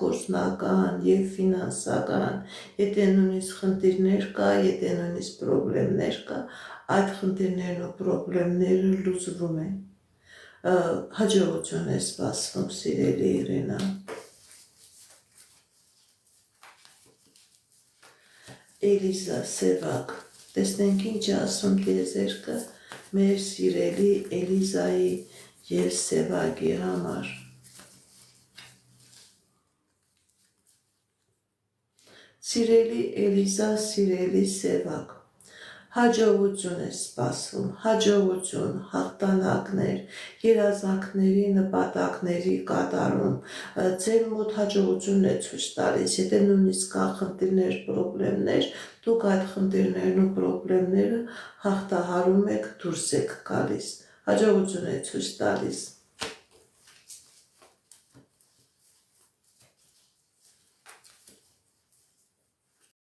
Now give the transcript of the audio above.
գործնական, եւ ֆինանսական, եթե նույնիսկ խնդիրներ կա, եթե նույնիսկ պրոբլեմներ կա, այդ խնդիրներն ու պրոբլեմները լուծվում են։ Հաջողություն է սպասվում, սիրելի Իրենա։ Էլիզա, Սևակ, տեսնենք ինչ ասում տիեզերքը մեր սիրելի Էլիզայի եւ Սևակի համար։ Սիրելի Էլիզա, սիրելի Սևակ, հաջողություն է սպասվում, հաջողություն, հաղթանակներ, երազանքների, նպատակների կատարում, ձեր մոտ հաջողությունն է ցույց տալիս, եթե նույնիսկ կա խնդիրներ, պրոբլեմներ, դուք այդ խնդիրներն ու պրոբլեմները հաղթահարում եք, դուրս եք գալիս, հաջողություն է ցույց տալիս։